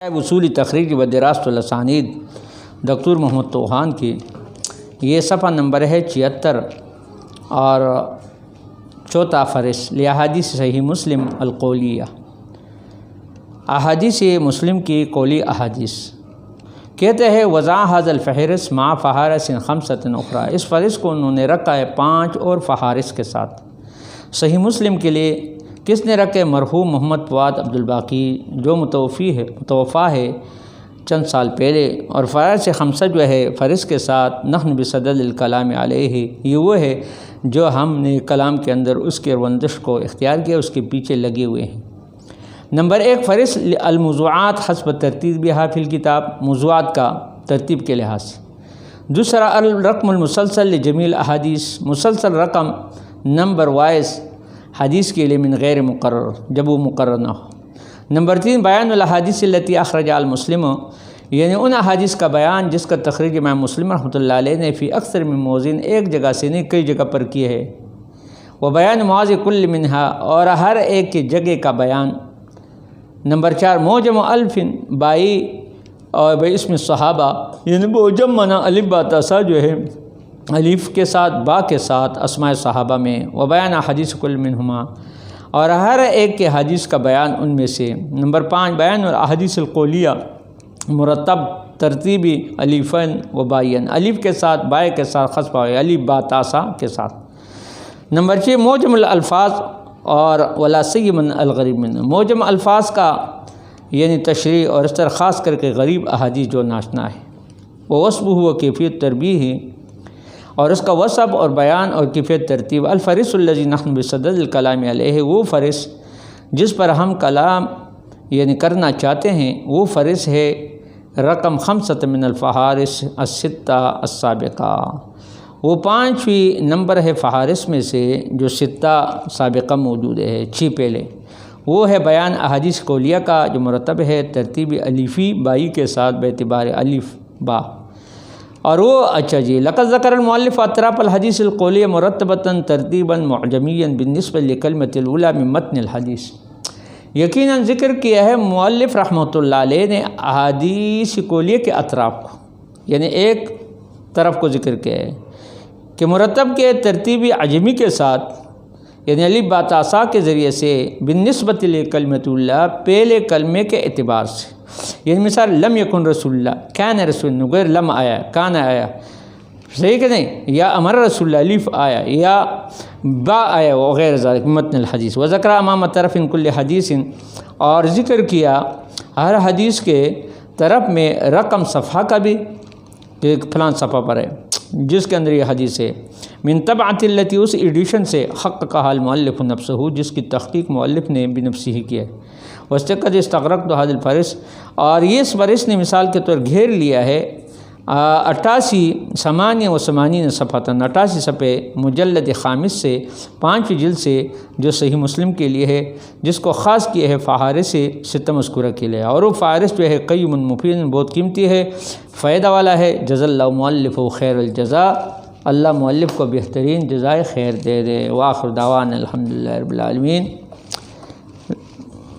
اصولی تخریج و دراست الاسانید دکتور محمد توحان کی، یہ صفحہ نمبر ہے 76 اور چوتھا فہرست لحادیث صحیح مسلم القولیہ، احادیث مسلم کی قولی احادیث۔ کہتے ہیں وضع هذا الفہرست مع فہارس خمسۃ اخرى، اس فہرست کو انہوں نے رکھا ہے 5 اور فہارس کے ساتھ۔ صحیح مسلم کے لیے کس نے رکھے؟ مرحوم محمد فؤاد عبد الباقی جو متوفا ہے چند سال پہلے، اور فہرست خمسہ جو ہے فہرست کے ساتھ نحن بصدد الکلام علیہ، یہ وہ ہے جو ہم نے کلام کے اندر اس کے روندش کو اختیار کیا، اس کے پیچھے لگے ہوئے ہیں۔ نمبر 1 فہرست الموضوعات حسب ترتیبها فی الکتاب، موضوعات کا ترتیب کے لحاظ سے۔ دوسرا الرقم المسلسل لجمیع الاحادیث، مسلسل رقم نمبر وائز حدیث کے لیے من غیر مقرر، جب وہ مقرر نہ ہو۔ نمبر 3 بیان الاحادیث التی اخرج المسلم، یعنی ان احادیث کا بیان جس کا تخریج امام مسلم رحمۃ اللہ علیہ نے فی اکثر من موضع، ایک جگہ سے نہیں کئی جگہ پر کی ہے۔ وہ بیان مواضع کل منہا، اور ہر ایک کی جگہ کا بیان۔ نمبر 4 موجم الف بائی اور باسم صحابہ، یعنی موجم منا الف با تاسا جو ہے الف کے ساتھ با کے ساتھ اسماء صحابہ میں۔ و بیان حدیث کل منہما، اور ہر ایک کے حدیث کا بیان ان میں سے۔ نمبر 5 بیان الاحادیث القولیہ مرتب ترتیبی الفین و بائین، الف کے ساتھ بائے کے ساتھ خصفہ الف با تاسا کے ساتھ۔ نمبر 6 موجم الالفاظ اور ولا سیما الغریب من، موجم الفاظ کا یعنی تشریح اور اس طرح خاص کر کے غریب احادیث جو ناشنا ہے۔ وہ وصف ہوا کیفیت تربیہ، اور اس کا وصف اور بیان اور کیفیت ترتیب۔ الفہرست الذی نحن بصدد الکلام علیہ، وہ فہرست جس پر ہم کلام یعنی کرنا چاہتے ہیں، وہ فہرست ہے رقم 5 من الفہارس الستہ السابقہ، وہ 5ویں نمبر ہے فہارس میں سے جو 6 سابقہ موجود ہے، 6 پہلے۔ وہ ہے بیان احادیث قولیہ کا جو مرتب ہے ترتیبی الفی بائی کے ساتھ باعتبار الف با۔ اور وہ اچھا جی لقد ذکر المؤلف اطراف الحدیث القولیہ مرتبۃ ترتیبا معجمیا بالنسبہ لکلمۃ الاولی من متن الحدیث، یقیناً ذکر کیا ہے مؤلف رحمۃ اللہ علیہ نے احادیث قولیہ کے اطراف کو، یعنی ایک طرف کو ذکر کیا ہے کہ مرتب کے ترتیبی عجمی کے ساتھ، یعنی الف با تاسا کے ذریعے سے بالنسبۃ لکلمۃ اللہ، پہلے کلمے کے اعتبار سے۔ یعنی مثال لم یکن رسول اللہ، کان رسول نغیر لم آیا، کان آیا، صحیح کہ نہیں، یا امر رسول اللہ الف آیا یا با آیا وغیر ذالک متن الحدیث۔ وذکر امام طرف کل حدیث، اور ذکر کیا ہر حدیث کے طرف میں رقم صفحہ کا بھی، کہ فلان صفحہ پر ہے جس کے اندر یہ حدیث ہے، من طبعۃ التی، اس ایڈیشن سے، حق کہا المؤلف نفسہ، جس کی تحقیق مؤلف نے بنفسہ ہی کیا ہے۔ واستقد استغرقت هذا الفہرست، اور یہ اس فہرست نے مثال کے طور گھیر لیا ہے 88 صفحہ 88 صفحے مجلد خامس سے 5ویں جلد سے، جو صحیح مسلم کے لیے ہے، جس کو خاص کیا ہے فہارس ستہ مذکورہ کے لیے۔ اور وہ فہرست جو ہے قیم مفید، بہت قیمتی ہے، فائدہ والا ہے۔ جزا اللہ مؤلف خیر الجزا، اللہ مؤلف کو بہترین جزائے خیر دے دے۔ وآخر دعوانا الحمدللہ رب العالمین۔